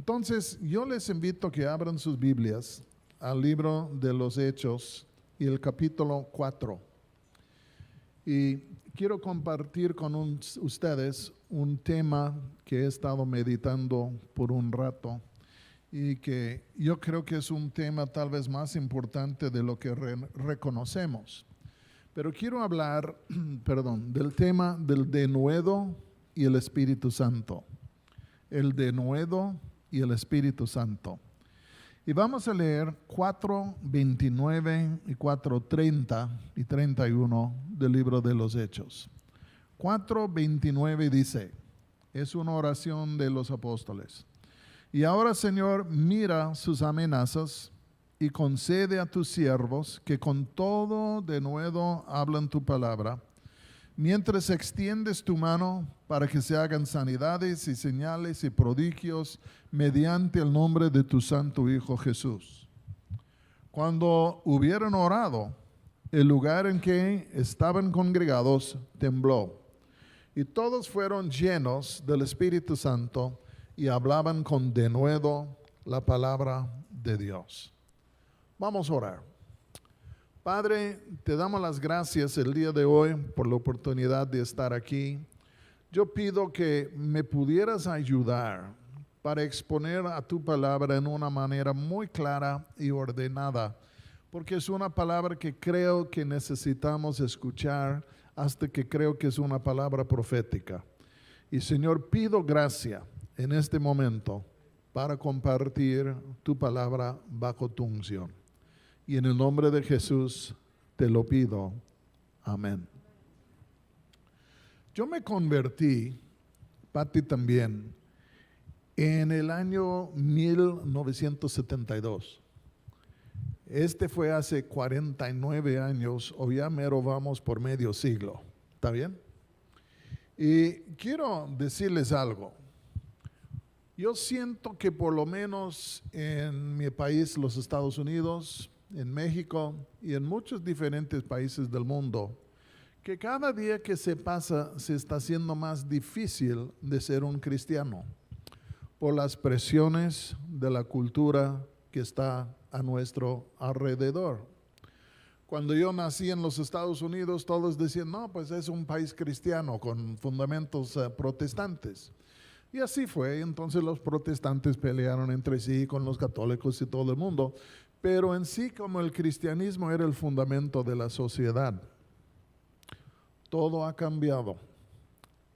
Entonces, yo les invito a que abran sus Biblias al libro de los Hechos y el capítulo 4. Y quiero compartir con ustedes un tema que he estado meditando por un rato y que yo creo que es un tema tal vez más importante de lo que reconocemos. Pero quiero hablar, del tema del denuedo y el Espíritu Santo. El denuedo y el Espíritu Santo. Y vamos a leer 4:29 y 4:30 y 31 del libro de los Hechos. 4:29 dice, es una oración de los apóstoles. Y ahora, Señor, mira sus amenazas y concede a tus siervos que con todo denuedo hablan tu palabra, mientras extiendes tu mano para que se hagan sanidades y señales y prodigios mediante el nombre de tu santo Hijo Jesús. Cuando hubieron orado, el lugar en que estaban congregados tembló, y todos fueron llenos del Espíritu Santo y hablaban con denuedo la palabra de Dios. Vamos a orar. Padre, te damos las gracias el día de hoy por la oportunidad de estar aquí. Yo pido que me pudieras ayudar para exponer a tu palabra en una manera muy clara y ordenada, porque es una palabra que creo que necesitamos escuchar, hasta que creo que es una palabra profética. Y Señor, pido gracia en este momento para compartir tu palabra bajo tu unción. Y en el nombre de Jesús te lo pido. Amén. Yo me convertí, Pati también, en el año 1972. Este fue hace 49 años, o ya mero vamos por medio siglo. ¿Está bien? Y quiero decirles algo. Yo siento que por lo menos en mi país, los Estados Unidos, en México y en muchos diferentes países del mundo, que cada día que se pasa se está haciendo más difícil de ser un cristiano por las presiones de la cultura que está a nuestro alrededor. Cuando yo nací en los Estados Unidos, todos decían, no, pues es un país cristiano con fundamentos protestantes. Y así fue. Entonces los protestantes pelearon entre sí con los católicos y todo el mundo. Pero en sí, como el cristianismo era el fundamento de la sociedad, todo ha cambiado.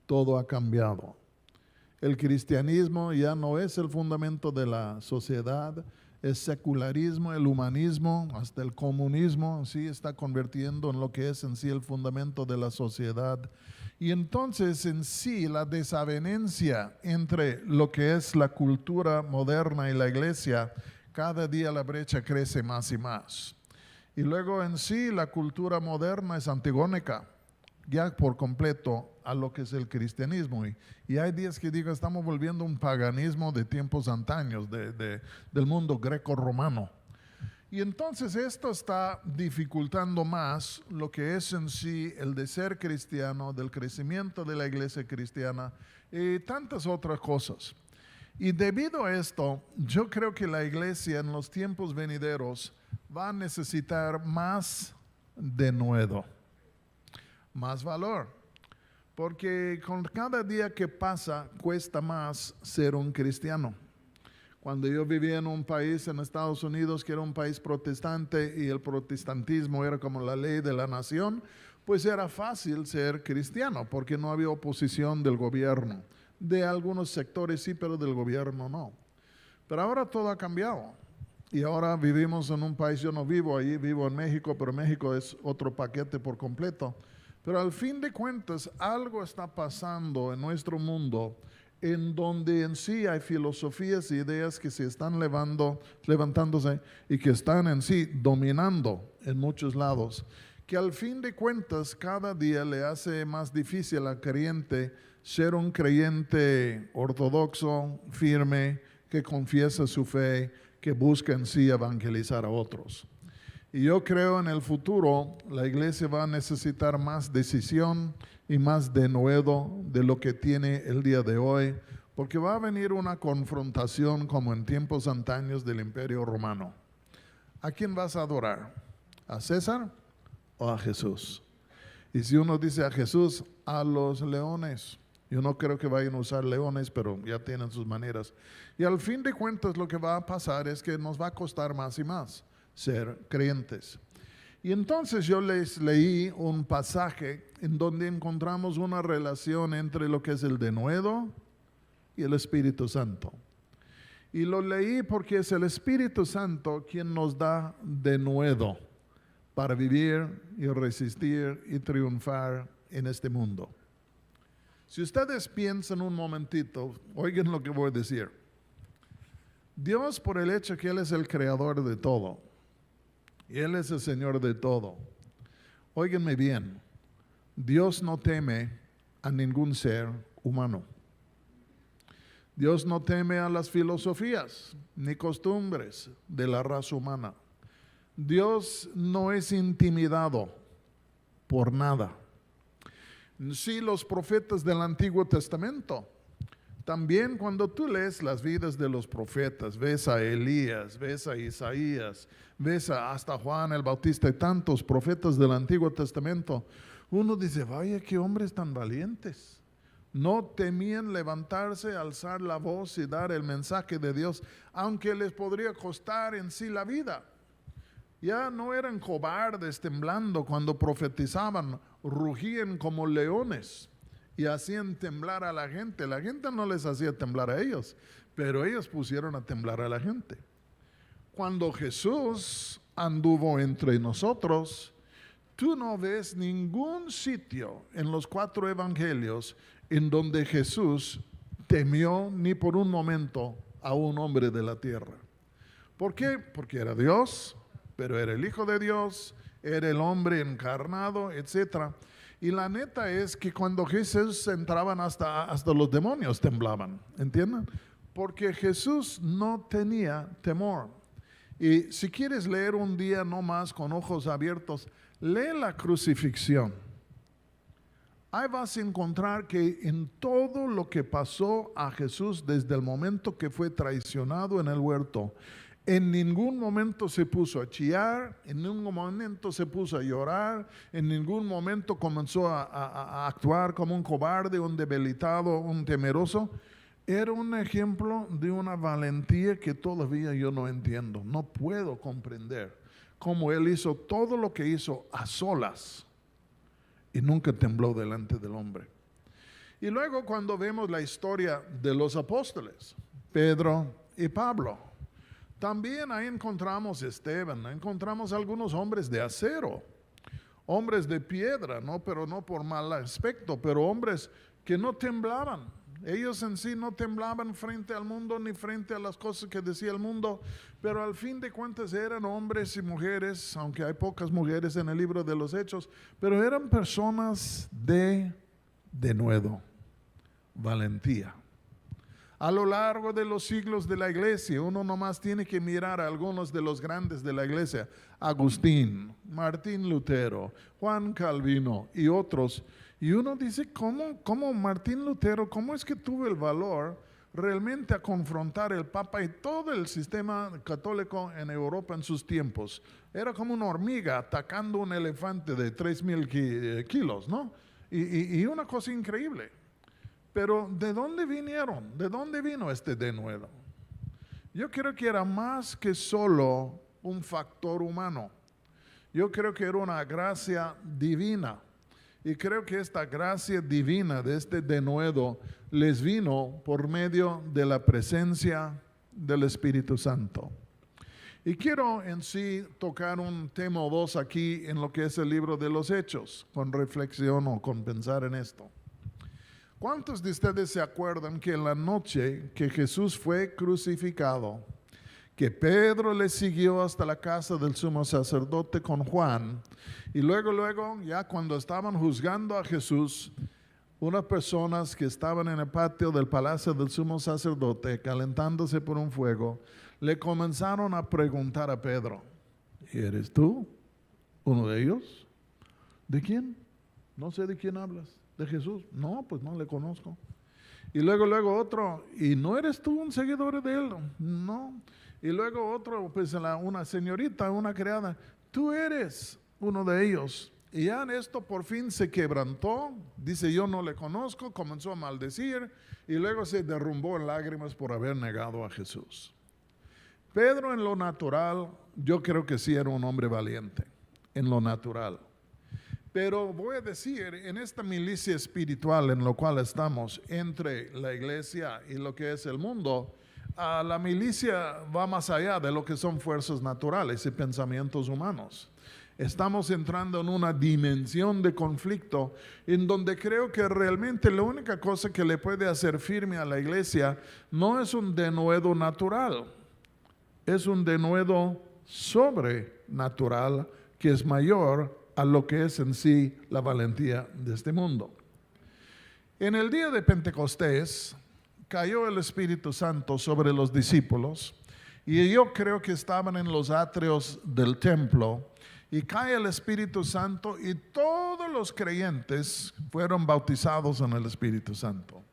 Todo ha cambiado. El cristianismo ya no es el fundamento de la sociedad, es secularismo, el humanismo, hasta el comunismo, sí está convirtiendo en lo que es en sí el fundamento de la sociedad. Y entonces en sí la desavenencia entre lo que es la cultura moderna y la iglesia, cada día la brecha crece más y más. Y luego en sí la cultura moderna es antigónica, ya por completo a lo que es el cristianismo. Y hay días que digo, estamos volviendo a un paganismo de tiempos antaños, del mundo greco-romano. Y entonces esto está dificultando más lo que es en sí el de ser cristiano, del crecimiento de la iglesia cristiana y tantas otras cosas. Y debido a esto, yo creo que la iglesia en los tiempos venideros va a necesitar más denuedo, más valor, porque con cada día que pasa cuesta más ser un cristiano. Cuando yo vivía en un país en Estados Unidos que era un país protestante y el protestantismo era como la ley de la nación, pues era fácil ser cristiano porque no había oposición del gobierno. De algunos sectores sí, pero del gobierno no. Pero ahora todo ha cambiado. Y ahora vivimos en un país, yo no vivo ahí, vivo en México, pero México es otro paquete por completo. Pero al fin de cuentas, algo está pasando en nuestro mundo en donde en sí hay filosofías e ideas que se están levantándose y que están en sí dominando en muchos lados, que al fin de cuentas cada día le hace más difícil al creyente ser un creyente ortodoxo, firme, que confiesa su fe, que busca en sí evangelizar a otros. Y yo creo en el futuro la iglesia va a necesitar más decisión y más denuedo de lo que tiene el día de hoy, porque va a venir una confrontación como en tiempos antaños del Imperio Romano. ¿A quién vas a adorar? ¿A César o a Jesús? Y si uno dice a Jesús, a los leones. Yo no creo que vayan a usar leones, pero ya tienen sus maneras. Y al fin de cuentas lo que va a pasar es que nos va a costar más y más ser creyentes. Y entonces yo les leí un pasaje en donde encontramos una relación entre lo que es el denuedo y el Espíritu Santo. Y lo leí porque es el Espíritu Santo quien nos da denuedo para vivir y resistir y triunfar en este mundo. Si ustedes piensan un momentito, oigan lo que voy a decir. Dios, por el hecho que Él es el creador de todo, y Él es el Señor de todo, óiganme bien, Dios no teme a ningún ser humano. Dios no teme a las filosofías ni costumbres de la raza humana. Dios no es intimidado por nada. Sí, los profetas del Antiguo Testamento. También cuando tú lees las vidas de los profetas, ves a Elías, ves a Isaías, ves hasta Juan el Bautista y tantos profetas del Antiguo Testamento, uno dice, vaya qué hombres tan valientes. No temían levantarse, alzar la voz y dar el mensaje de Dios, aunque les podría costar en sí la vida. Ya no eran cobardes temblando cuando profetizaban, rugían como leones y hacían temblar a la gente. La gente no les hacía temblar a ellos, pero ellos pusieron a temblar a la gente. Cuando Jesús anduvo entre nosotros, tú no ves ningún sitio en los 4 evangelios en donde Jesús temió ni por un momento a un hombre de la tierra. ¿Por qué? Porque era Dios, pero era el Hijo de Dios, era el hombre encarnado, etc. Y la neta es que cuando Jesús entraban hasta los demonios temblaban, ¿entienden? Porque Jesús no tenía temor. Y si quieres leer un día no más con ojos abiertos, lee la crucifixión. Ahí vas a encontrar que en todo lo que pasó a Jesús desde el momento que fue traicionado en el huerto, en ningún momento se puso a chillar, en ningún momento se puso a llorar, en ningún momento comenzó a actuar como un cobarde, un debilitado, un temeroso. Era un ejemplo de una valentía que todavía yo no entiendo, no puedo comprender cómo él hizo todo lo que hizo a solas y nunca tembló delante del hombre. Y luego cuando vemos la historia de los apóstoles, Pedro y Pablo, también ahí encontramos Esteban, encontramos algunos hombres de acero, hombres de piedra, ¿no? Pero no por mal aspecto, pero hombres que no temblaban. Ellos en sí no temblaban frente al mundo ni frente a las cosas que decía el mundo, pero al fin de cuentas eran hombres y mujeres, aunque hay pocas mujeres en el libro de los Hechos, pero eran personas de denuedo, valentía. A lo largo de los siglos de la iglesia, uno nomás tiene que mirar a algunos de los grandes de la iglesia, Agustín, Martín Lutero, Juan Calvino y otros. Y uno dice, ¿cómo Martín Lutero, cómo es que tuvo el valor realmente a confrontar el Papa y todo el sistema católico en Europa en sus tiempos? Era como una hormiga atacando un elefante de 3,000 kilos, ¿no? Y una cosa increíble. Pero ¿de dónde vinieron? ¿De dónde vino este denuedo? Yo creo que era más que solo un factor humano. Yo creo que era una gracia divina. Y creo que esta gracia divina de este denuedo les vino por medio de la presencia del Espíritu Santo. Y quiero en sí tocar un tema o dos aquí en lo que es el libro de los Hechos, con reflexión o con pensar en esto. ¿Cuántos de ustedes se acuerdan que en la noche que Jesús fue crucificado, que Pedro le siguió hasta la casa del sumo sacerdote con Juan, y luego ya cuando estaban juzgando a Jesús, unas personas que estaban en el patio del palacio del sumo sacerdote calentándose por un fuego, le comenzaron a preguntar a Pedro, ¿eres tú uno de ellos? ¿De quién? No sé de quién hablas. ¿De Jesús? No, pues no le conozco. Y luego otro, ¿y no eres tú un seguidor de él? No. Y luego otro, pues una señorita, una criada, tú eres uno de ellos. Y ya en esto por fin se quebrantó, dice yo no le conozco, comenzó a maldecir y luego se derrumbó en lágrimas por haber negado a Jesús. Pedro en lo natural, yo creo que sí era un hombre valiente, en lo natural. Pero voy a decir, en esta milicia espiritual en la cual estamos entre la iglesia y lo que es el mundo, la milicia va más allá de lo que son fuerzas naturales y pensamientos humanos. Estamos entrando en una dimensión de conflicto en donde creo que realmente la única cosa que le puede hacer firme a la iglesia no es un denuedo natural, es un denuedo sobrenatural que es mayor a lo que es en sí la valentía de este mundo. En el día de Pentecostés cayó el Espíritu Santo sobre los discípulos y yo creo que estaban en los atrios del templo y cae el Espíritu Santo y todos los creyentes fueron bautizados en el Espíritu Santo.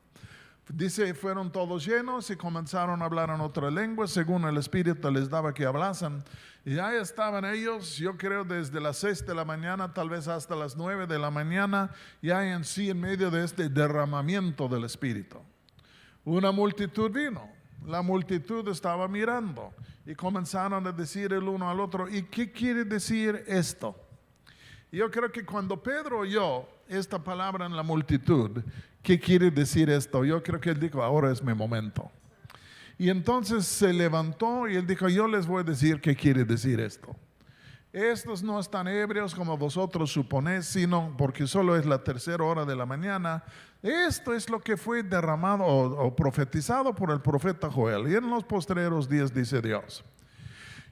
Dice, fueron todos llenos y comenzaron a hablar en otra lengua según el Espíritu les daba que hablasen. Y ahí estaban ellos, yo creo desde las 6 de la mañana, tal vez hasta las 9 de la mañana, ya en sí en medio de este derramamiento del Espíritu. Una multitud vino, la multitud estaba mirando y comenzaron a decir el uno al otro, ¿y qué quiere decir esto? Yo creo que cuando Pedro oyó esta palabra en la multitud, ¿qué quiere decir esto? Yo creo que él dijo, ahora es mi momento. Y entonces se levantó y él dijo, yo les voy a decir qué quiere decir esto. Estos no están ebrios como vosotros suponéis, sino porque solo es la 3:00 hora de la mañana. Esto es lo que fue derramado o profetizado por el profeta Joel. Y en los postreros días dice Dios.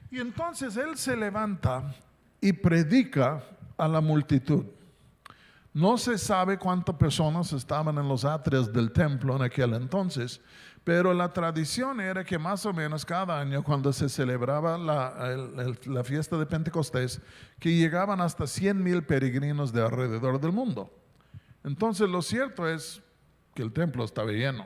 Y entonces él se levanta y predica a la multitud. No se sabe cuántas personas estaban en los atrios del templo en aquel entonces, pero la tradición era que más o menos cada año cuando se celebraba la fiesta de Pentecostés, que llegaban hasta 100,000 peregrinos de alrededor del mundo. Entonces lo cierto es que el templo estaba lleno.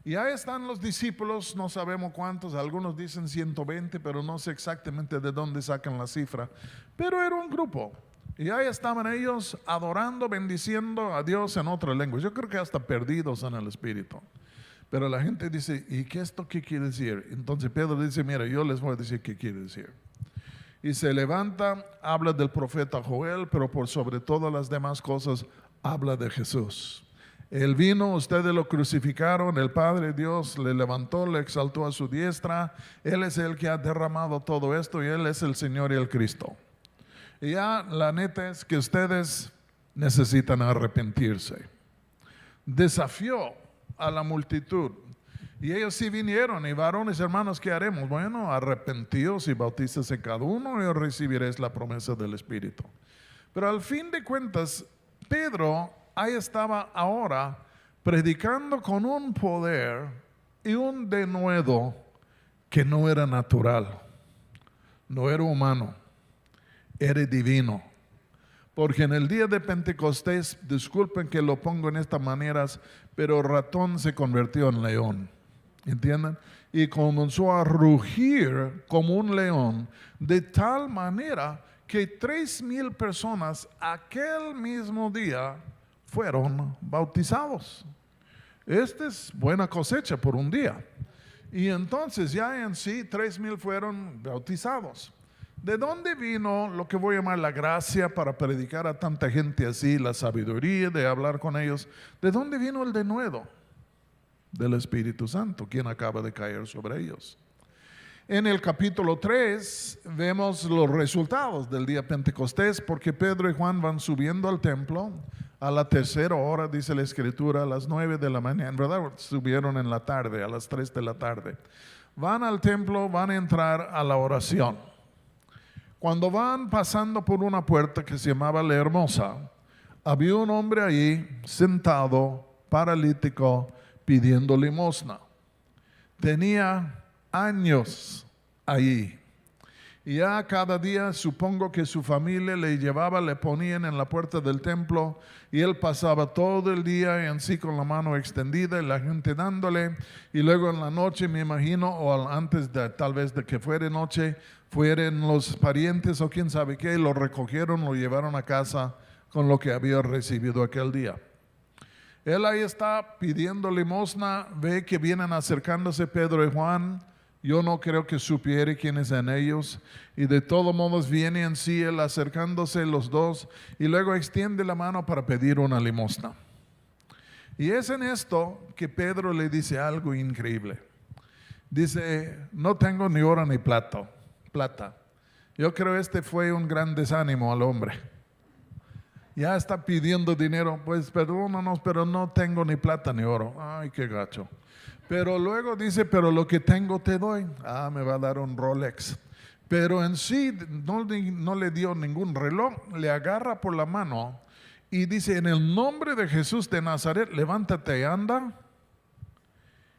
Y ahí están los discípulos, no sabemos cuántos, algunos dicen 120, pero no sé exactamente de dónde sacan la cifra, pero era un grupo. Y ahí estaban ellos adorando, bendiciendo a Dios en otra lengua. Yo creo que hasta perdidos en el Espíritu. Pero la gente dice, ¿y esto qué quiere decir? Entonces Pedro dice, mira, yo les voy a decir qué quiere decir. Y se levanta, habla del profeta Joel, pero por sobre todas las demás cosas, habla de Jesús. Él vino, ustedes lo crucificaron, el Padre Dios le levantó, le exaltó a su diestra. Él es el que ha derramado todo esto y Él es el Señor y el Cristo. Y ya la neta es que ustedes necesitan arrepentirse. Desafió a la multitud. Y ellos sí vinieron, y varones hermanos, ¿qué haremos? Bueno, arrepentíos y bautícese cada uno y recibiréis la promesa del Espíritu. Pero al fin de cuentas, Pedro ahí estaba ahora predicando con un poder y un denuedo que no era natural, no era humano. Era divino, porque en el día de Pentecostés, disculpen que lo pongo en estas maneras, pero ratón se convirtió en león, ¿entienden? Y comenzó a rugir como un león, de tal manera que 3,000 personas aquel mismo día fueron bautizados. Esta es buena cosecha por un día. Y entonces ya en sí 3,000 fueron bautizados. ¿De dónde vino lo que voy a llamar la gracia para predicar a tanta gente así, la sabiduría de hablar con ellos? ¿De dónde vino el denuedo? Del Espíritu Santo, quien acaba de caer sobre ellos. En el capítulo 3 vemos los resultados del día Pentecostés, porque Pedro y Juan van subiendo al templo a la 3:00 hora, dice la Escritura, a las 9 de la mañana. En verdad subieron en la tarde, a las 3 de la tarde. Van al templo, van a entrar a la oración. Cuando van pasando por una puerta que se llamaba La Hermosa, había un hombre allí sentado, paralítico, pidiendo limosna. Tenía años allí. Y ya cada día supongo que su familia le llevaba, le ponían en la puerta del templo y él pasaba todo el día en sí con la mano extendida y la gente dándole. Y luego en la noche, me imagino, o antes de tal vez de que fuera noche, fueron los parientes o quién sabe qué, lo recogieron, lo llevaron a casa con lo que había recibido aquel día. Él ahí está pidiendo limosna, ve que vienen acercándose Pedro y Juan. Yo no creo que supiera quiénes eran ellos, y de todos modos viene en sí él acercándose los dos y luego extiende la mano para pedir una limosna. Y es en esto que Pedro le dice algo increíble. Dice, no tengo ni oro ni plata. Yo creo este fue un gran desánimo al hombre. Ya está pidiendo dinero, pues perdónanos, pero no tengo ni plata ni oro. Ay, qué gacho. Pero luego dice, pero lo que tengo te doy. Me va a dar un Rolex. Pero en sí no le dio ningún reloj, le agarra por la mano y dice, en el nombre de Jesús de Nazaret, levántate y anda.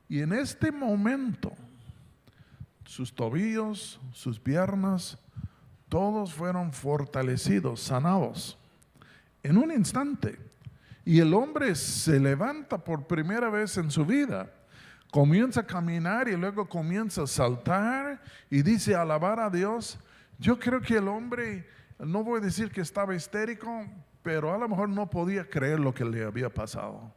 Y en este momento, sus tobillos, sus piernas, todos fueron fortalecidos, sanados, en un instante. Y el hombre se levanta por primera vez en su vida. Comienza a caminar y luego comienza a saltar y dice alabar a Dios. Yo creo que el hombre, no voy a decir que estaba histérico, pero a lo mejor no podía creer lo que le había pasado.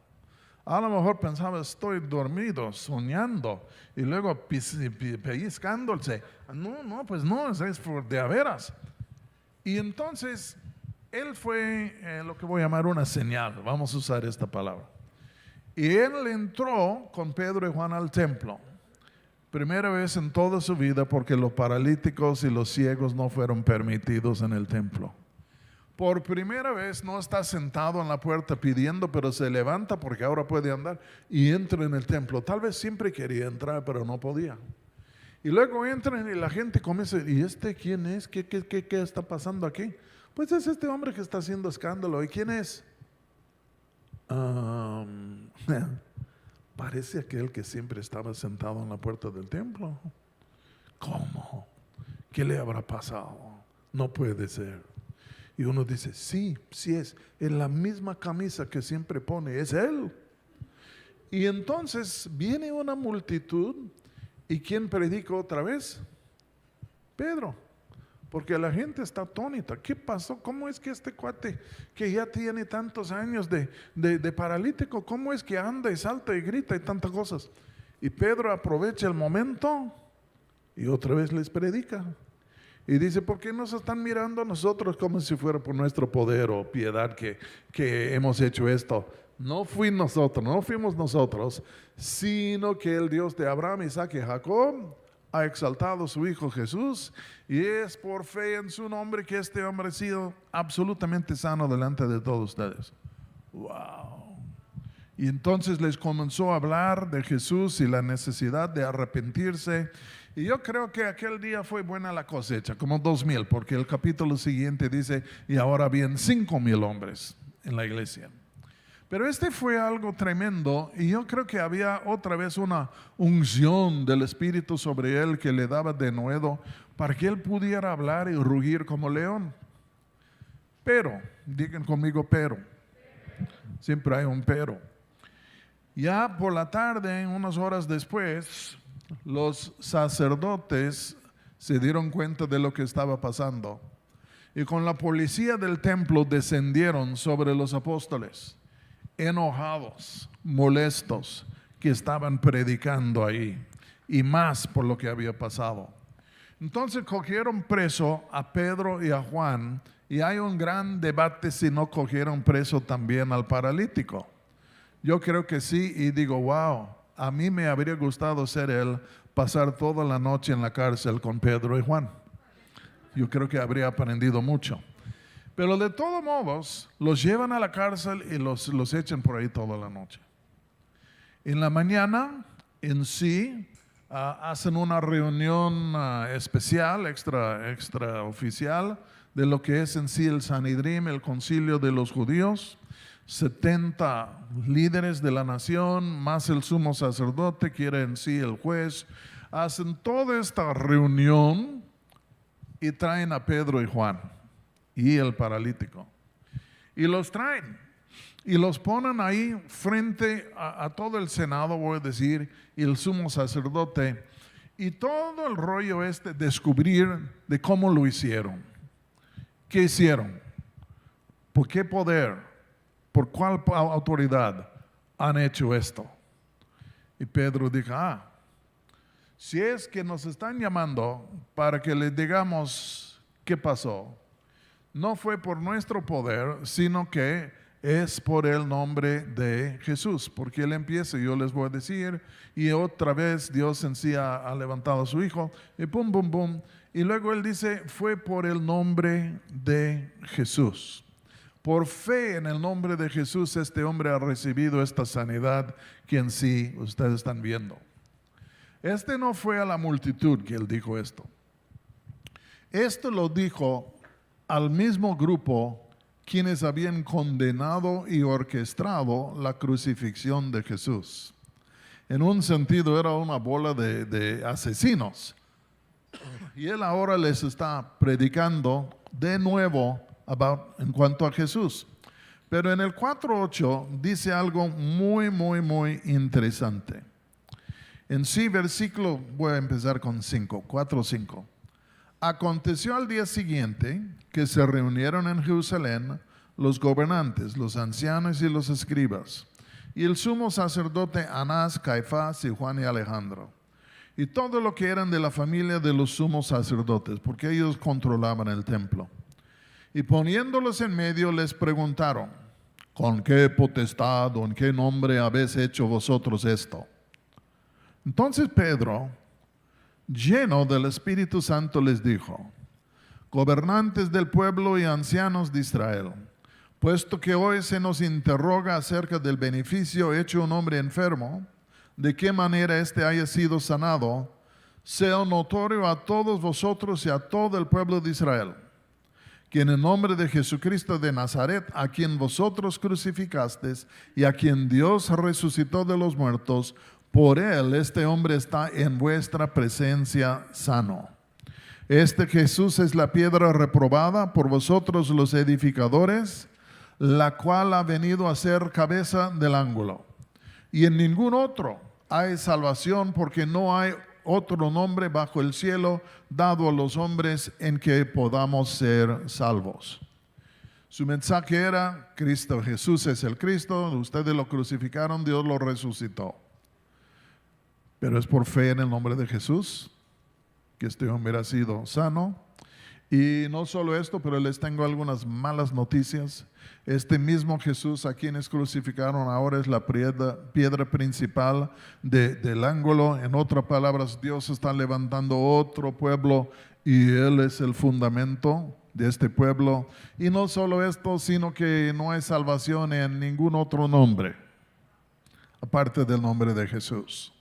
A lo mejor pensaba, estoy dormido, soñando, y luego pellizcándose. Pues no, es de a veras. Y entonces, él fue lo que voy a llamar una señal, vamos a usar esta palabra. Y él entró con Pedro y Juan al templo, primera vez en toda su vida, porque los paralíticos y los ciegos no fueron permitidos en el templo. Por primera vez no está sentado en la puerta pidiendo, pero se levanta porque ahora puede andar y entra en el templo. Tal vez siempre quería entrar, pero no podía. Y luego entran y la gente comienza, ¿y este quién es? ¿Qué está pasando aquí? Pues es este hombre que está haciendo escándalo. ¿Y quién es? Parece aquel que siempre estaba sentado en la puerta del templo. ¿Cómo? ¿Qué le habrá pasado? No puede ser. Y uno dice, sí es, en la misma camisa que siempre pone, es él. Y entonces viene una multitud, ¿y quién predica otra vez? Pedro. Porque la gente está atónita. ¿Qué pasó? ¿Cómo es que este cuate que ya tiene tantos años de paralítico, cómo es que anda y salta y grita y tantas cosas? Y Pedro aprovecha el momento y otra vez les predica. Y dice, ¿por qué nos están mirando a nosotros como si fuera por nuestro poder o piedad que hemos hecho esto? No fuimos nosotros, sino que el Dios de Abraham, Isaac y Jacob ha exaltado a su Hijo Jesús, y es por fe en su nombre que este hombre ha sido absolutamente sano delante de todos ustedes. Wow. Y entonces les comenzó a hablar de Jesús y la necesidad de arrepentirse. Y yo creo que aquel día fue buena la cosecha, como 2,000, porque el capítulo siguiente dice, y ahora habían 5,000 hombres en la iglesia. Pero este fue algo tremendo, y yo creo que había otra vez una unción del Espíritu sobre él que le daba de nuevo para que él pudiera hablar y rugir como león. Pero, digan conmigo, pero. Siempre hay un pero. Ya por la tarde, unas horas después, los sacerdotes se dieron cuenta de lo que estaba pasando, y con la policía del templo descendieron sobre los apóstoles, enojados, molestos, que estaban predicando ahí, y más por lo que había pasado. Entonces cogieron preso a Pedro y a Juan, y hay un gran debate si no cogieron preso también al paralítico. Yo creo que sí, y digo, wow, a mí me habría gustado ser él, pasar toda la noche en la cárcel con Pedro y Juan. Yo creo que habría aprendido mucho. Pero de todos modos, los llevan a la cárcel y los echan por ahí toda la noche. En la mañana, en sí, hacen una reunión especial, extraoficial, de lo que es en sí el Sanedrín, el concilio de los judíos. 70 líderes de la nación, más el sumo sacerdote, que era en sí el juez. Hacen toda esta reunión y traen a Pedro y Juan y el paralítico. Y los traen y los ponen ahí frente a todo el Senado, voy a decir, y el sumo sacerdote. Y todo el rollo descubrir de cómo lo hicieron. ¿Qué hicieron? ¿Por qué poder? ¿Por cuál autoridad han hecho esto? Y Pedro dijo, si es que nos están llamando para que les digamos qué pasó, no fue por nuestro poder, sino que es por el nombre de Jesús, porque Él empieza, yo les voy a decir, y otra vez Dios en sí ha levantado a su Hijo, y pum, pum, pum, y luego Él dice, fue por el nombre de Jesús. Por fe en el nombre de Jesús, este hombre ha recibido esta sanidad que en sí ustedes están viendo. No fue a la multitud que Él dijo esto. Esto lo dijo al mismo grupo quienes habían condenado y orquestado la crucifixión de Jesús. En un sentido era una bola de asesinos. Y Él ahora les está predicando de nuevo en cuanto a Jesús. Pero en el 4:8 dice algo muy, muy, muy interesante. En sí, versículo, voy a empezar con 4:5. Aconteció al día siguiente que se reunieron en Jerusalén los gobernantes, los ancianos y los escribas, y el sumo sacerdote Anás, Caifás y Juan y Alejandro, y todo lo que eran de la familia de los sumos sacerdotes, porque ellos controlaban el templo. Y poniéndolos en medio les preguntaron, ¿con qué potestad o en qué nombre habéis hecho vosotros esto? Entonces Pedro, lleno del Espíritu Santo, les dijo, gobernantes del pueblo y ancianos de Israel, puesto que hoy se nos interroga acerca del beneficio hecho a un hombre enfermo, de qué manera éste haya sido sanado, sea notorio a todos vosotros y a todo el pueblo de Israel, que en el nombre de Jesucristo de Nazaret, a quien vosotros crucificasteis y a quien Dios resucitó de los muertos, por él este hombre está en vuestra presencia sano. Este Jesús es la piedra reprobada por vosotros los edificadores, la cual ha venido a ser cabeza del ángulo. Y en ningún otro hay salvación, porque no hay otro nombre bajo el cielo dado a los hombres en que podamos ser salvos. Su mensaje era, Cristo Jesús es el Cristo, ustedes lo crucificaron, Dios lo resucitó. Pero es por fe en el nombre de Jesús que este hombre ha sido sano. Y no solo esto, pero les tengo algunas malas noticias. Este mismo Jesús a quienes crucificaron ahora es la piedra principal del ángulo. En otras palabras, Dios está levantando otro pueblo y Él es el fundamento de este pueblo. Y no solo esto, sino que no hay salvación en ningún otro nombre, aparte del nombre de Jesús.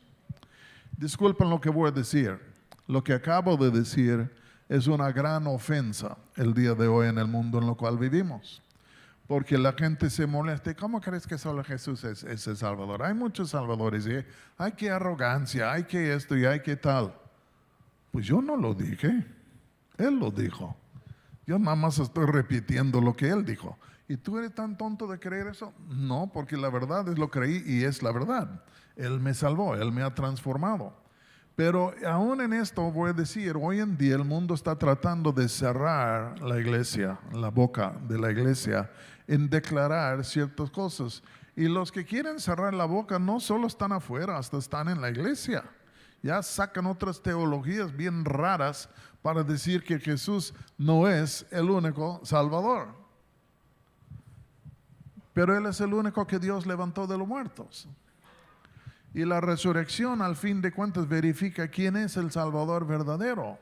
Disculpen lo que voy a decir. Lo que acabo de decir es una gran ofensa el día de hoy en el mundo en el cual vivimos. Porque la gente se molesta. ¿Cómo crees que solo Jesús es el Salvador? Hay muchos salvadores. ¿Eh? Hay que arrogancia, hay que esto y hay que tal. Pues yo no lo dije. Él lo dijo. Yo nada más estoy repitiendo lo que Él dijo. ¿Y tú eres tan tonto de creer eso? No, porque la verdad es lo creí y es la verdad. Él me salvó, Él me ha transformado. Pero aún en esto voy a decir, hoy en día el mundo está tratando de cerrar la iglesia, la boca de la iglesia, en declarar ciertas cosas. Y los que quieren cerrar la boca no solo están afuera, hasta están en la iglesia. Ya sacan otras teologías bien raras para decir que Jesús no es el único Salvador. Pero Él es el único que Dios levantó de los muertos. Y la resurrección, al fin de cuentas, verifica quién es el Salvador verdadero.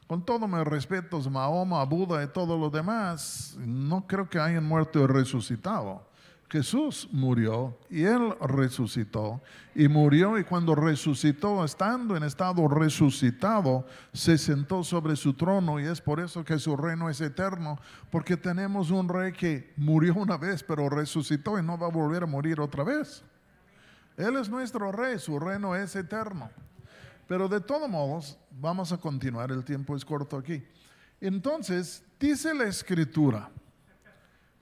Con todo mis respetos, Mahoma, Buda y todos los demás, no creo que hayan muerto y resucitado. Jesús murió y Él resucitó. Y murió, y cuando resucitó, estando en estado resucitado, se sentó sobre su trono. Y es por eso que su reino es eterno, porque tenemos un rey que murió una vez, pero resucitó y no va a volver a morir otra vez. Él es nuestro rey, su reino es eterno. Pero de todos modos, vamos a continuar, el tiempo es corto aquí. Entonces, dice la Escritura,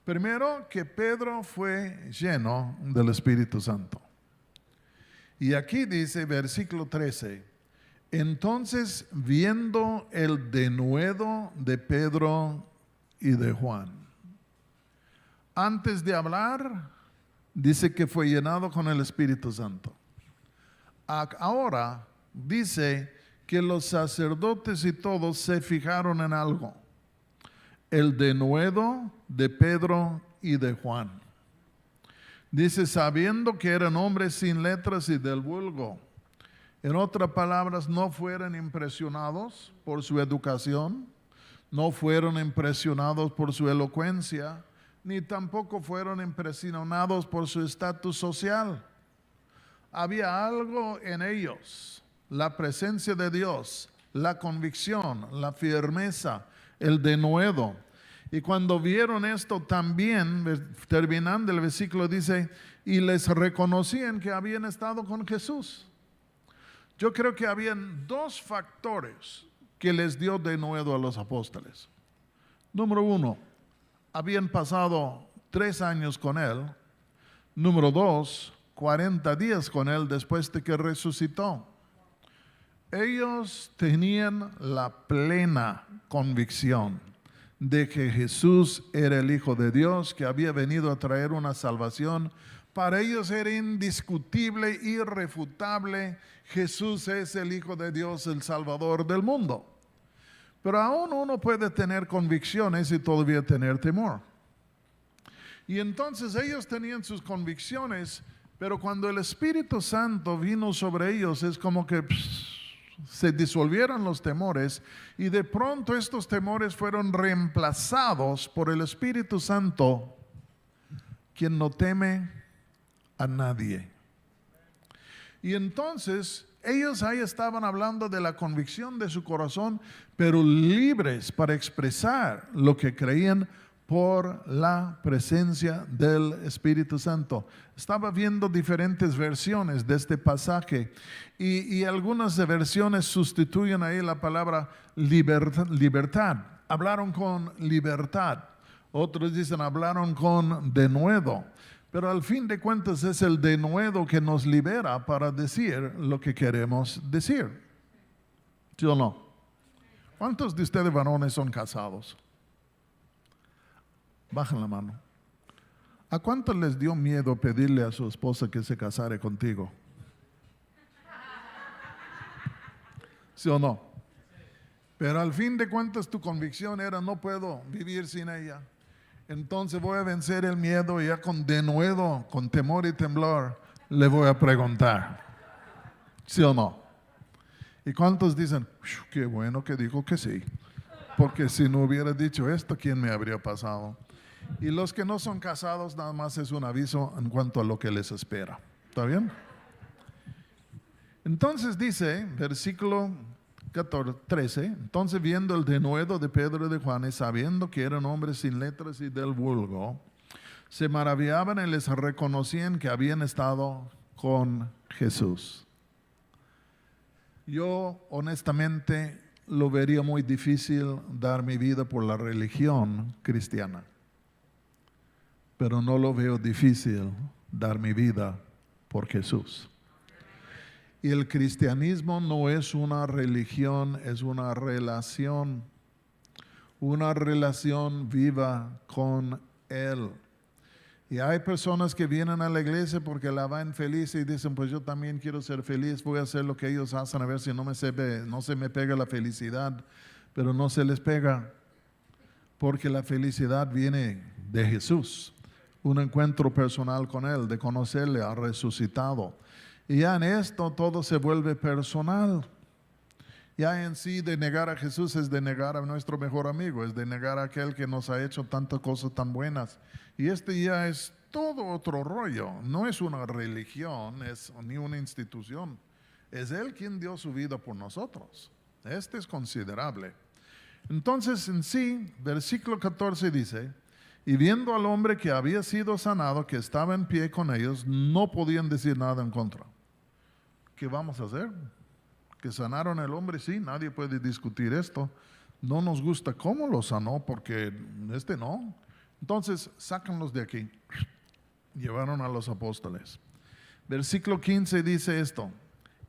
primero que Pedro fue lleno del Espíritu Santo. Y aquí dice, versículo 13, entonces viendo el denuedo de Pedro y de Juan. Antes de hablar, dice que fue llenado con el Espíritu Santo. Ahora dice que los sacerdotes y todos se fijaron en algo. El denuedo de Pedro y de Juan. Dice, sabiendo que eran hombres sin letras y del vulgo. En otras palabras, no fueron impresionados por su educación, no fueron impresionados por su elocuencia, ni tampoco fueron impresionados por su estatus social. Había algo en ellos, la presencia de Dios, la convicción, la firmeza, el denuedo. Y cuando vieron esto también, terminando el versículo dice, y les reconocían que habían estado con Jesús. Yo creo que habían dos factores que les dio denuedo a los apóstoles. Número uno, habían pasado 3 años con Él. Número 2, 40 días con Él después de que resucitó. Ellos tenían la plena convicción de que Jesús era el Hijo de Dios, que había venido a traer una salvación. Para ellos era indiscutible, irrefutable, Jesús es el Hijo de Dios, el Salvador del mundo. Pero aún uno puede tener convicciones y todavía tener temor. Y entonces ellos tenían sus convicciones, pero cuando el Espíritu Santo vino sobre ellos, es como que se disolvieron los temores y de pronto estos temores fueron reemplazados por el Espíritu Santo, quien no teme a nadie. Y entonces ellos ahí estaban hablando de la convicción de su corazón, pero libres para expresar lo que creían por la presencia del Espíritu Santo. Estaba viendo diferentes versiones de este pasaje y algunas versiones sustituyen ahí la palabra libertad. Hablaron con libertad. Otros dicen hablaron con denuedo. Pero al fin de cuentas es el denuedo que nos libera para decir lo que queremos decir. ¿Sí o no? ¿Cuántos de ustedes varones son casados? Bajen la mano. ¿A cuántos les dio miedo pedirle a su esposa que se casara contigo? ¿Sí o no? Pero al fin de cuentas tu convicción era no puedo vivir sin ella. Entonces voy a vencer el miedo y ya con denuedo, con temor y temblor, le voy a preguntar. ¿Sí o no? ¿Y cuántos dicen, qué bueno que dijo que sí? Porque si no hubiera dicho esto, ¿quién me habría pasado? Y los que no son casados, nada más es un aviso en cuanto a lo que les espera. ¿Está bien? Entonces dice, versículo 13, entonces viendo el denuedo de Pedro y de Juan y sabiendo que eran hombres sin letras y del vulgo, se maravillaban y les reconocían que habían estado con Jesús. Yo honestamente lo vería muy difícil dar mi vida por la religión cristiana, pero no lo veo difícil dar mi vida por Jesús. Y el cristianismo no es una religión, es una relación viva con Él. Y hay personas que vienen a la iglesia porque la ven feliz y dicen, pues yo también quiero ser feliz, voy a hacer lo que ellos hacen a ver si no se me pega la felicidad, pero no se les pega, porque la felicidad viene de Jesús, un encuentro personal con Él, de conocerle, ha resucitado. Y ya en esto todo se vuelve personal. Ya en sí de negar a Jesús es de negar a nuestro mejor amigo, es de negar a aquel que nos ha hecho tantas cosas tan buenas. Y este ya es todo otro rollo, no es una religión, ni una institución. Es Él quien dio su vida por nosotros. Este es considerable. Entonces en sí, versículo 14 dice, y viendo al hombre que había sido sanado, que estaba en pie con ellos, no podían decir nada en contra. ¿Qué vamos a hacer? Que sanaron al hombre, sí, nadie puede discutir esto. no nos gusta cómo lo sanó porque no. Entonces, sácanlos de aquí. Llevaron a los apóstoles. Versículo 15 dice esto: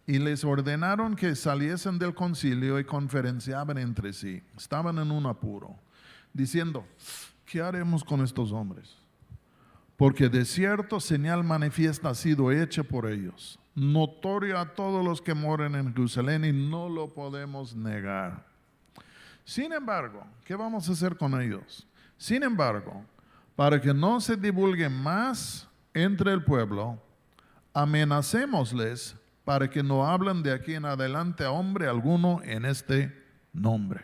y les ordenaron que saliesen del concilio y conferenciaban entre sí. Estaban en un apuro, diciendo: ¿qué haremos con estos hombres? Porque de cierto señal manifiesta ha sido hecha por ellos, notoria a todos los que moran en Jerusalén, y no lo podemos negar. Sin embargo, ¿qué vamos a hacer con ellos? Sin embargo, para que no se divulgue más entre el pueblo, amenacémosles para que no hablen de aquí en adelante a hombre alguno en este nombre.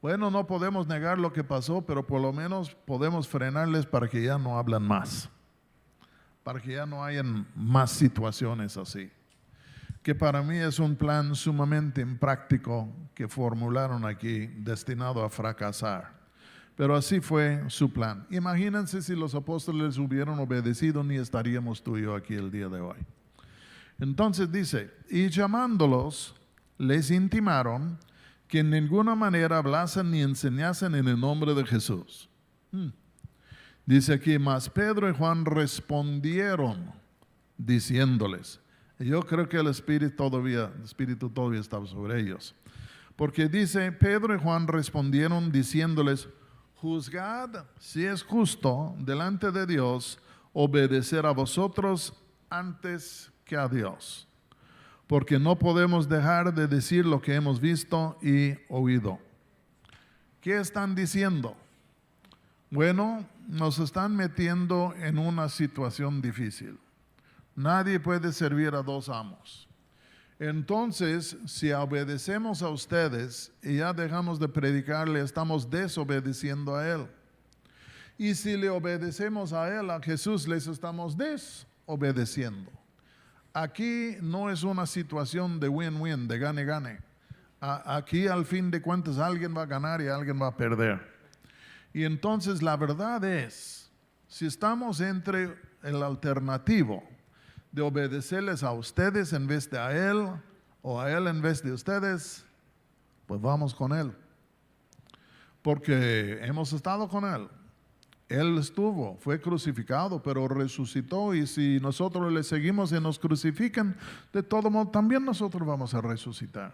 Bueno, no podemos negar lo que pasó, pero por lo menos podemos frenarles para que ya no hablen más, para que ya no hayan más situaciones así. Que para mí es un plan sumamente impráctico que formularon aquí, destinado a fracasar. Pero así fue su plan. Imagínense si los apóstoles hubieran obedecido, ni estaríamos tú y yo aquí el día de hoy. Entonces dice: y llamándolos, les intimaron que en ninguna manera hablasen ni enseñasen en el nombre de Jesús. Dice aquí: mas Pedro y Juan respondieron diciéndoles. Yo creo que el Espíritu todavía estaba sobre ellos. Porque dice: Pedro y Juan respondieron diciéndoles: juzgad si es justo delante de Dios obedecer a vosotros antes que a Dios, porque no podemos dejar de decir lo que hemos visto y oído. ¿Qué están diciendo? Bueno, nos están metiendo en una situación difícil. Nadie puede servir a dos amos. Entonces, si obedecemos a ustedes y ya dejamos de predicarle, estamos desobedeciendo a Él. Y si le obedecemos a Él, a Jesús, les estamos desobedeciendo. Aquí no es una situación de win-win, de gane-gane. Aquí al fin de cuentas alguien va a ganar y alguien va a perder. Y entonces la verdad es, si estamos entre el alternativo de obedecerles a ustedes en vez de a Él, o a Él en vez de ustedes, pues vamos con Él. Porque hemos estado con Él. Él fue crucificado, pero resucitó, y si nosotros le seguimos y nos crucifican, de todo modo también nosotros vamos a resucitar.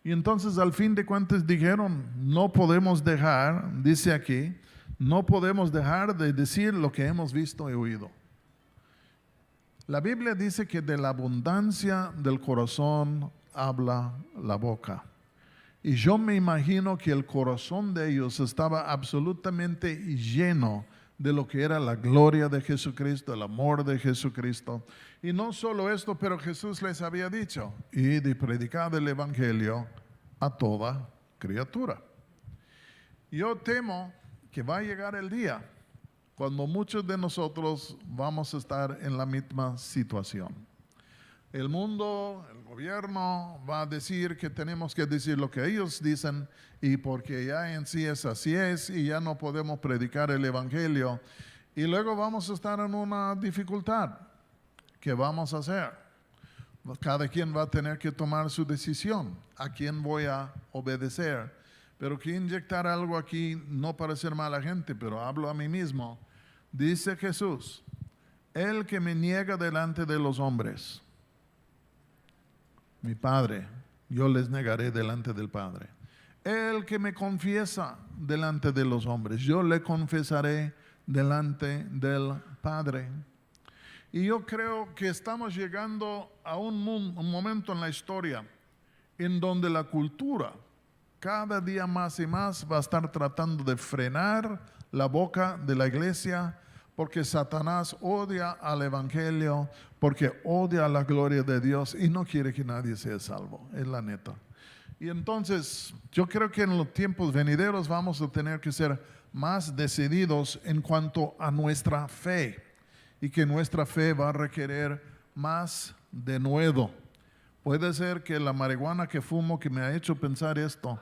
Y entonces al fin de cuentas dijeron: no podemos dejar, dice aquí, no podemos dejar de decir lo que hemos visto y oído. La Biblia dice que de la abundancia del corazón habla la boca. Y yo me imagino que el corazón de ellos estaba absolutamente lleno de lo que era la gloria de Jesucristo, el amor de Jesucristo. Y no solo esto, pero Jesús les había dicho: id y predicad el evangelio a toda criatura. Yo temo que va a llegar el día cuando muchos de nosotros vamos a estar en la misma situación. El mundo, el gobierno va a decir que tenemos que decir lo que ellos dicen, y porque ya en sí es así es, y ya no podemos predicar el evangelio, y luego vamos a estar en una dificultad. ¿Qué vamos a hacer? Cada quien va a tener que tomar su decisión. ¿A quién voy a obedecer? Pero quiero inyectar algo aquí, no para ser mala gente, pero hablo a mí mismo. Dice Jesús: el que me niega delante de los hombres, mi Padre, yo les negaré delante del Padre. El que me confiesa delante de los hombres, yo le confesaré delante del Padre. Y yo creo que estamos llegando a un momento en la historia en donde la cultura cada día más y más va a estar tratando de frenar la boca de la iglesia, porque Satanás odia al evangelio, porque odia la gloria de Dios y no quiere que nadie sea salvo, es la neta. Y entonces yo creo que en los tiempos venideros vamos a tener que ser más decididos en cuanto a nuestra fe, y que nuestra fe va a requerir más denuedo. Puede ser que la marihuana que fumo, que me ha hecho pensar esto,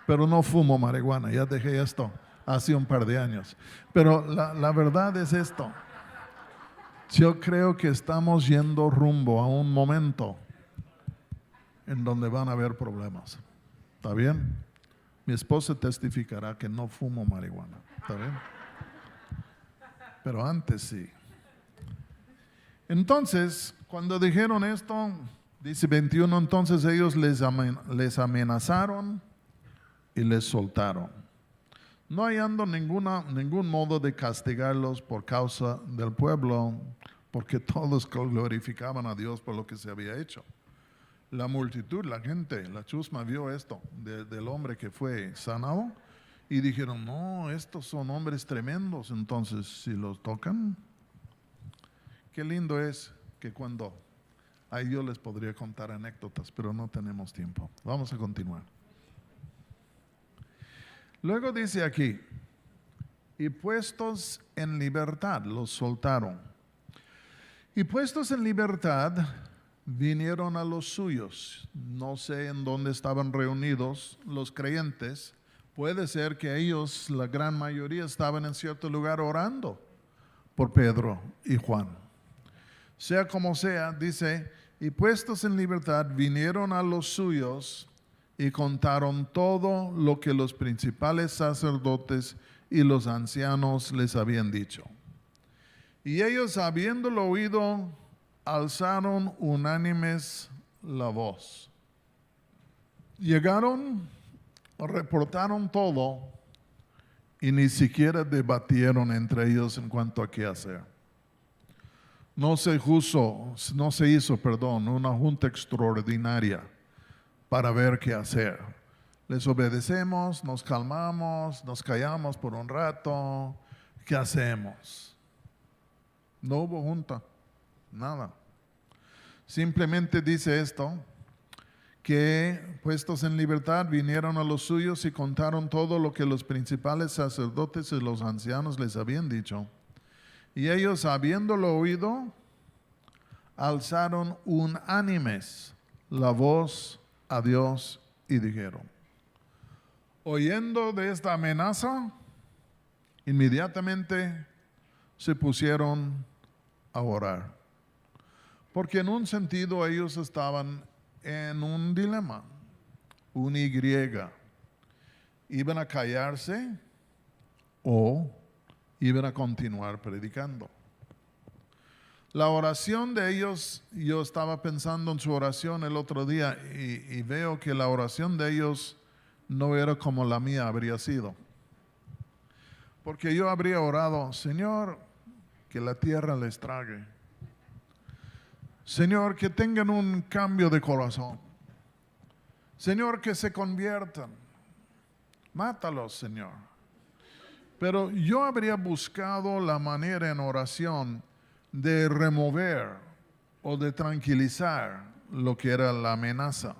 pero no fumo marihuana, ya dejé esto hace un par de años. Pero la verdad es esto: yo creo que estamos yendo rumbo a un momento en donde van a haber problemas. ¿Está bien? Mi esposa testificará que no fumo marihuana, ¿está bien? Pero antes sí. Entonces, cuando dijeron esto, dice 21, entonces ellos les amenazaron y les soltaron, no hallando ningún modo de castigarlos por causa del pueblo, porque todos glorificaban a Dios por lo que se había hecho. La multitud, la gente, la chusma vio esto del hombre que fue sanado y dijeron, no, estos son hombres tremendos, entonces si los tocan, qué lindo es que cuando ahí yo les podría contar anécdotas, pero no tenemos tiempo. Vamos a continuar. Luego dice aquí, y puestos en libertad, los soltaron. Y puestos en libertad, vinieron a los suyos. No sé en dónde estaban reunidos los creyentes. Puede ser que ellos, la gran mayoría, estaban en cierto lugar orando por Pedro y Juan. Sea como sea, dice, y puestos en libertad, vinieron a los suyos y contaron todo lo que los principales sacerdotes y los ancianos les habían dicho. Y ellos, habiéndolo oído, alzaron unánimes la voz. Llegaron, reportaron todo y ni siquiera debatieron entre ellos en cuanto a qué hacer. No se hizo una junta extraordinaria para ver qué hacer. Les obedecemos, nos calmamos, nos callamos por un rato. ¿Qué hacemos? No hubo junta, nada. Simplemente dice esto, que puestos en libertad vinieron a los suyos y contaron todo lo que los principales sacerdotes y los ancianos les habían dicho. Y ellos, habiéndolo oído, alzaron unánimes la voz a Dios y dijeron, oyendo de esta amenaza, inmediatamente se pusieron a orar. Porque en un sentido ellos estaban en un dilema, un Y. ¿Iban a callarse o iban a continuar predicando? La oración de ellos, yo estaba pensando en su oración el otro día y veo que la oración de ellos no era como la mía habría sido. Porque yo habría orado, Señor, que la tierra les trague. Señor, que tengan un cambio de corazón. Señor, que se conviertan. Mátalos, Señor. Pero yo habría buscado la manera en oración de remover o de tranquilizar lo que era la amenaza,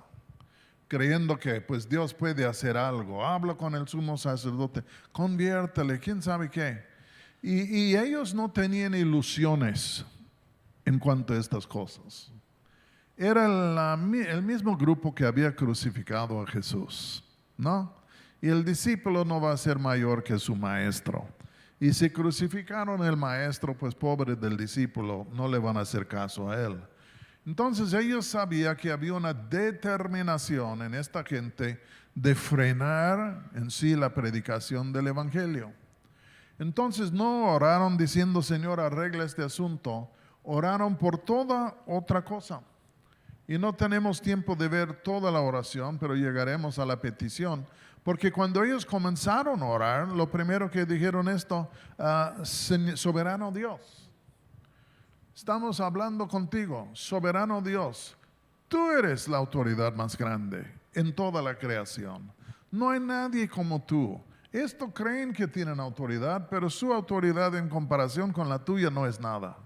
creyendo que pues Dios puede hacer algo. Habla con el sumo sacerdote, conviértele, quién sabe qué. Y ellos no tenían ilusiones en cuanto a estas cosas. Era el mismo grupo que había crucificado a Jesús, ¿no? Y el discípulo no va a ser mayor que su maestro. Y si crucificaron al maestro, pues pobre del discípulo, no le van a hacer caso a él. Entonces ellos sabían que había una determinación en esta gente de frenar en sí la predicación del evangelio. Entonces no oraron diciendo, Señor, arregla este asunto. Oraron por toda otra cosa. Y no tenemos tiempo de ver toda la oración, pero llegaremos a la petición. Porque cuando ellos comenzaron a orar, lo primero que dijeron esto, soberano Dios, estamos hablando contigo, soberano Dios, tú eres la autoridad más grande en toda la creación. No hay nadie como tú. Esto creen que tienen autoridad, pero su autoridad en comparación con la tuya no es nada.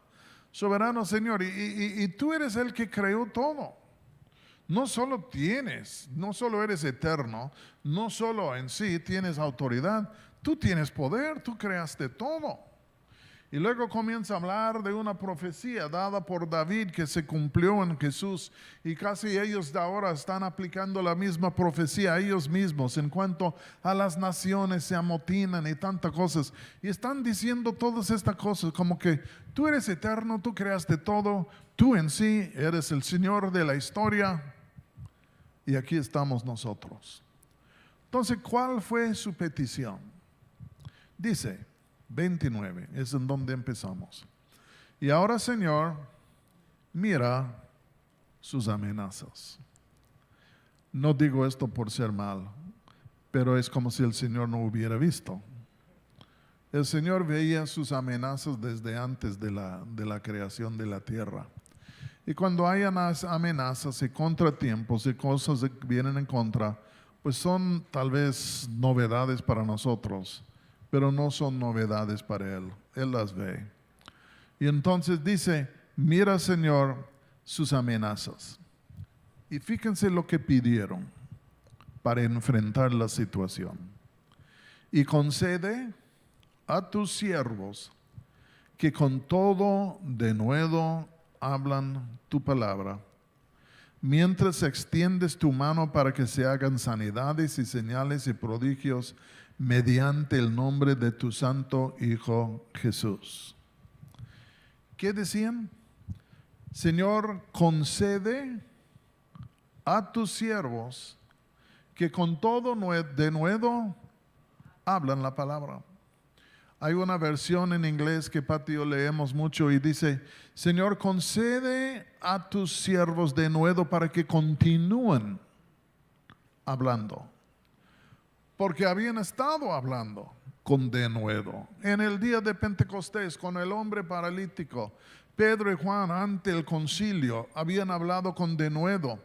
Soberano Señor, y tú eres el que creó todo. No solo eres eterno, no solo en sí tienes autoridad, tú tienes poder, tú creaste todo. Y luego comienza a hablar de una profecía dada por David que se cumplió en Jesús, y casi ellos de ahora están aplicando la misma profecía a ellos mismos en cuanto a las naciones se amotinan y tantas cosas, y están diciendo todas estas cosas como que tú eres eterno, tú creaste todo, tú en sí eres el Señor de la historia, y aquí estamos nosotros. Entonces, ¿cuál fue su petición? Dice, 29, es en donde empezamos. Y ahora, Señor, mira sus amenazas. No digo esto por ser mal, pero es como si el Señor no hubiera visto. El Señor veía sus amenazas desde antes de la creación de la tierra. Y cuando hay amenazas y contratiempos y cosas que vienen en contra, pues son tal vez novedades para nosotros, pero no son novedades para Él. Él las ve. Y entonces dice, mira, Señor, sus amenazas. Y fíjense lo que pidieron para enfrentar la situación. Y concede a tus siervos que con todo denuedo hablan tu palabra, mientras extiendes tu mano para que se hagan sanidades y señales y prodigios mediante el nombre de tu santo Hijo Jesús. ¿Qué decían? Señor, concede a tus siervos que con todo denuedo hablan la palabra. Hay una versión en inglés que Pati y yo leemos mucho y dice, Señor, concede a tus siervos denuedo para que continúen hablando. Porque habían estado hablando con denuedo. En el día de Pentecostés, con el hombre paralítico, Pedro y Juan ante el concilio habían hablado con denuedo.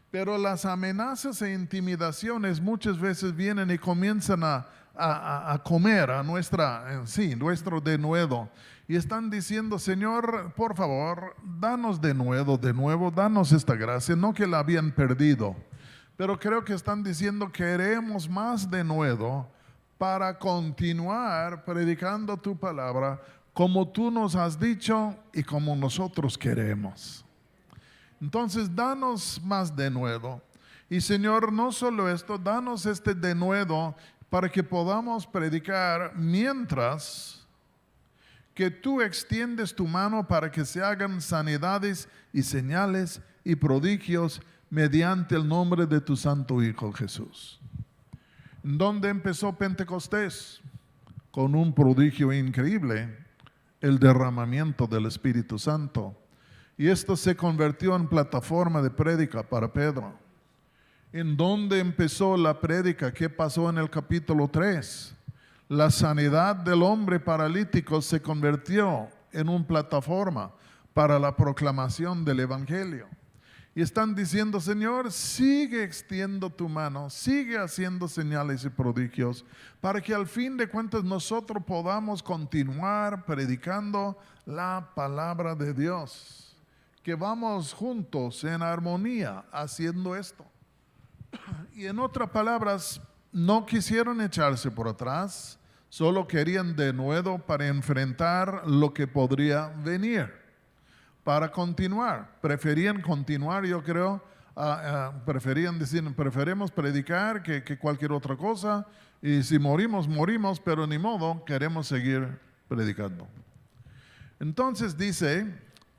Pero las amenazas e intimidaciones muchas veces vienen y comienzan a comer a nuestro denuedo. Y están diciendo, Señor, por favor, danos denuedo, de nuevo, danos esta gracia. No que la habían perdido, pero creo que están diciendo, queremos más denuedo para continuar predicando tu palabra como tú nos has dicho y como nosotros queremos. Entonces, danos más denuedo. Y Señor, no solo esto, danos este denuedo para que podamos predicar mientras que tú extiendes tu mano para que se hagan sanidades y señales y prodigios mediante el nombre de tu santo Hijo Jesús. ¿Dónde empezó Pentecostés? Con un prodigio increíble, el derramamiento del Espíritu Santo. Y esto se convirtió en plataforma de prédica para Pedro. ¿En dónde empezó la prédica? ¿Qué pasó en el capítulo 3? La sanidad del hombre paralítico se convirtió en una plataforma para la proclamación del Evangelio. Y están diciendo, Señor, sigue extiendo tu mano, sigue haciendo señales y prodigios, para que al fin de cuentas nosotros podamos continuar predicando la palabra de Dios. Que vamos juntos en armonía haciendo esto. Y en otras palabras, no quisieron echarse por atrás, solo querían denuedo para enfrentar lo que podría venir, para continuar. Preferían continuar, yo creo, preferían decir, preferimos predicar que cualquier otra cosa, y si morimos, morimos, pero ni modo, queremos seguir predicando. Entonces dice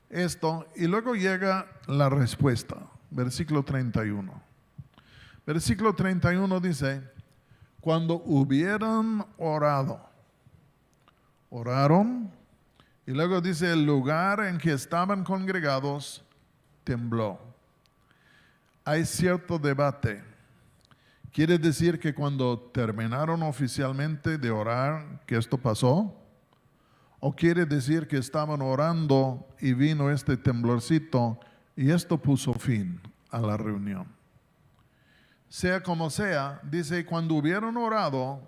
esto, y luego llega la respuesta, versículo 31. Versículo 31 dice, cuando hubieran orado, oraron, y luego dice, el lugar en que estaban congregados tembló. Hay cierto debate. ¿Quiere decir que cuando terminaron oficialmente de orar, que esto pasó? ¿O quiere decir que estaban orando y vino este temblorcito y esto puso fin a la reunión? Sea como sea, dice, cuando hubieron orado,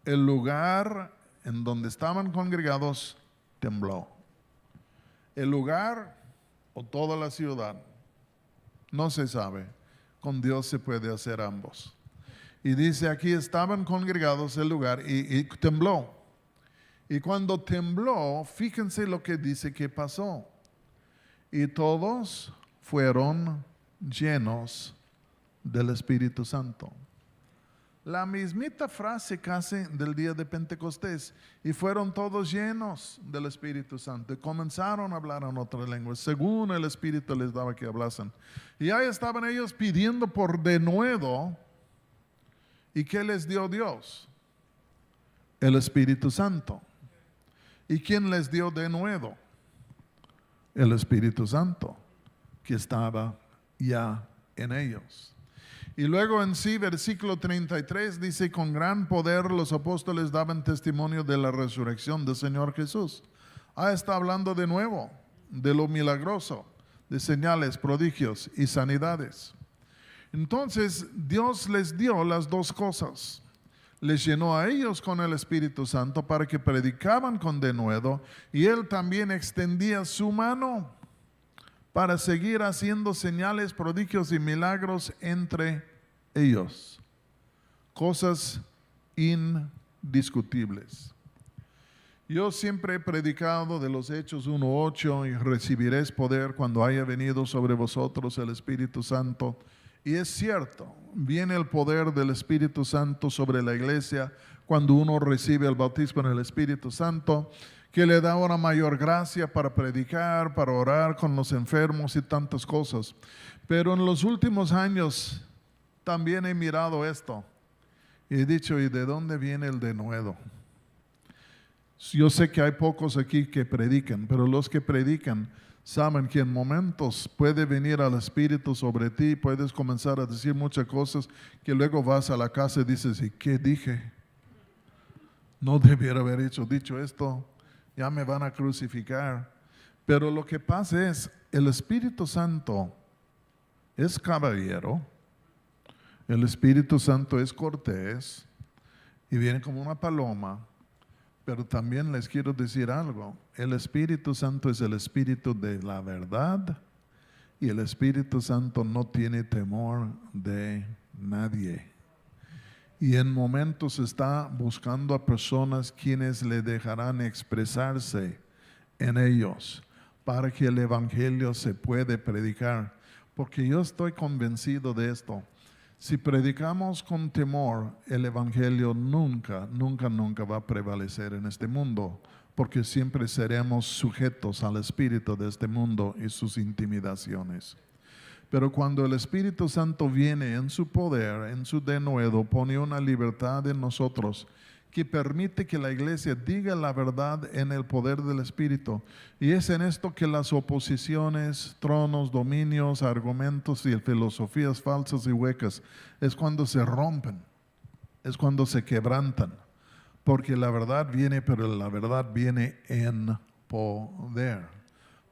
el lugar en donde estaban congregados tembló. El lugar o toda la ciudad, no se sabe. Con Dios se puede hacer ambos. Y dice aquí, estaban congregados el lugar y tembló. Y cuando tembló, fíjense lo que dice que pasó. Y todos fueron llenos del Espíritu Santo. La mismita frase casi del día de Pentecostés. Y fueron todos llenos del Espíritu Santo. Y comenzaron a hablar en otras lenguas, según el Espíritu les daba que hablasen. Y ahí estaban ellos pidiendo por denuedo. ¿Y qué les dio Dios? El Espíritu Santo. ¿Y quién les dio de nuevo? El Espíritu Santo, que estaba ya en ellos. Y luego en sí, versículo 33 dice, con gran poder los apóstoles daban testimonio de la resurrección del Señor Jesús. Está hablando de nuevo, de lo milagroso, de señales, prodigios y sanidades. Entonces Dios les dio las dos cosas. Les llenó a ellos con el Espíritu Santo para que predicaban con denuedo, y Él también extendía su mano para seguir haciendo señales, prodigios y milagros entre ellos. Cosas indiscutibles. Yo siempre he predicado de los Hechos 1:8, y recibiréis poder cuando haya venido sobre vosotros el Espíritu Santo. Y es cierto, viene el poder del Espíritu Santo sobre la iglesia cuando uno recibe el bautismo en el Espíritu Santo, que le da una mayor gracia para predicar, para orar con los enfermos y tantas cosas. Pero en los últimos años también he mirado esto y he dicho, ¿y de dónde viene el denuedo? Yo sé que hay pocos aquí que predican, pero los que predican saben que en momentos puede venir al Espíritu sobre ti, puedes comenzar a decir muchas cosas que luego vas a la casa y dices, ¿y qué dije? No debiera haber dicho esto, ya me van a crucificar. Pero lo que pasa es, el Espíritu Santo es caballero, el Espíritu Santo es cortés y viene como una paloma. Pero también les quiero decir algo, el Espíritu Santo es el Espíritu de la verdad, y el Espíritu Santo no tiene temor de nadie. Y en momentos está buscando a personas quienes le dejarán expresarse en ellos para que el Evangelio se puede predicar. Porque yo estoy convencido de esto. Si predicamos con temor, el Evangelio nunca va a prevalecer en este mundo, porque siempre seremos sujetos al espíritu de este mundo y sus intimidaciones. Pero cuando el Espíritu Santo viene en su poder, en su denuedo, pone una libertad en nosotros que permite que la iglesia diga la verdad en el poder del Espíritu. Y es en esto que las oposiciones, tronos, dominios, argumentos y filosofías falsas y huecas es cuando se rompen, es cuando se quebrantan. Porque la verdad viene, pero la verdad viene en poder.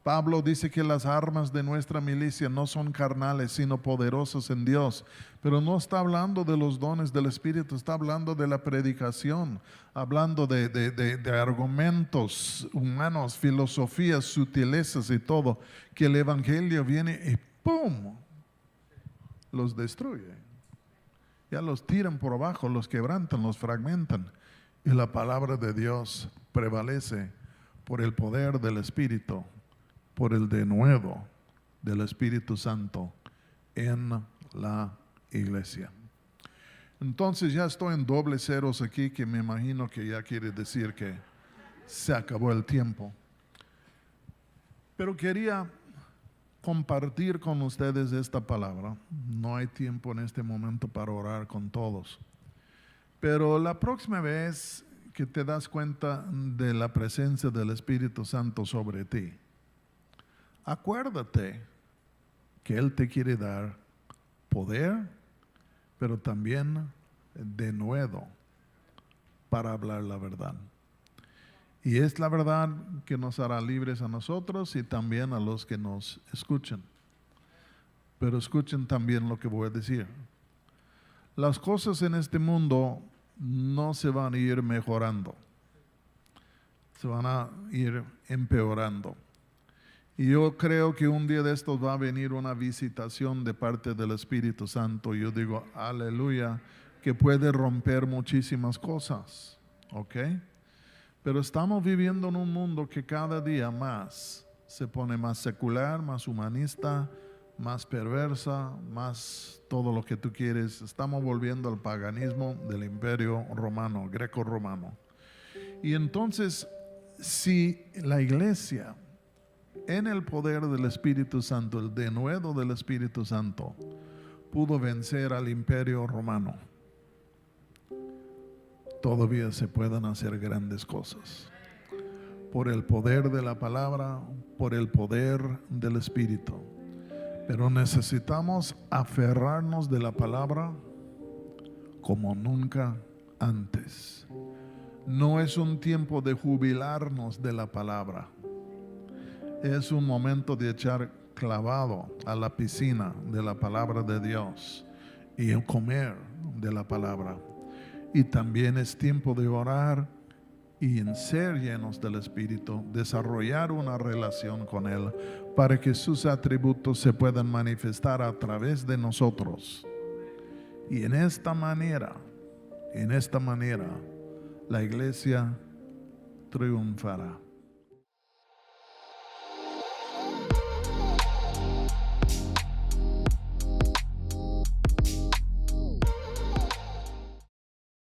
Pablo dice que las armas de nuestra milicia no son carnales, sino poderosas en Dios. Pero no está hablando de los dones del Espíritu, está hablando de la predicación, hablando de argumentos humanos, filosofías, sutilezas y todo, que el Evangelio viene y ¡pum!, los destruye. Ya los tiran por abajo, los quebrantan, los fragmentan. Y la palabra de Dios prevalece por el poder del Espíritu, por el denuedo del Espíritu Santo en la iglesia. Entonces ya estoy en doble ceros aquí, que me imagino que ya quiere decir que se acabó el tiempo. Pero quería compartir con ustedes esta palabra. No hay tiempo en este momento para orar con todos. Pero la próxima vez que te das cuenta de la presencia del Espíritu Santo sobre ti, acuérdate que Él te quiere dar poder, pero también denuedo para hablar la verdad. Y es la verdad que nos hará libres a nosotros y también a los que nos escuchan. Pero escuchen también lo que voy a decir. Las cosas en este mundo no se van a ir mejorando, se van a ir empeorando. Y yo creo que un día de estos va a venir una visitación de parte del Espíritu Santo. Yo digo, aleluya, que puede romper muchísimas cosas, ¿ok? Pero estamos viviendo en un mundo que cada día más se pone más secular, más humanista, más perversa, más todo lo que tú quieres. Estamos volviendo al paganismo del imperio romano, greco-romano. Y entonces, si la iglesia, en el poder del Espíritu Santo, el denuedo del Espíritu Santo, pudo vencer al imperio romano, todavía se pueden hacer grandes cosas. Por el poder de la palabra, por el poder del Espíritu. Pero necesitamos aferrarnos de la palabra como nunca antes. No es un tiempo de jubilarnos de la palabra. Es un momento de echar clavado a la piscina de la palabra de Dios y comer de la palabra. Y también es tiempo de orar y en ser llenos del Espíritu, desarrollar una relación con Él para que sus atributos se puedan manifestar a través de nosotros. Y en esta manera, la iglesia triunfará.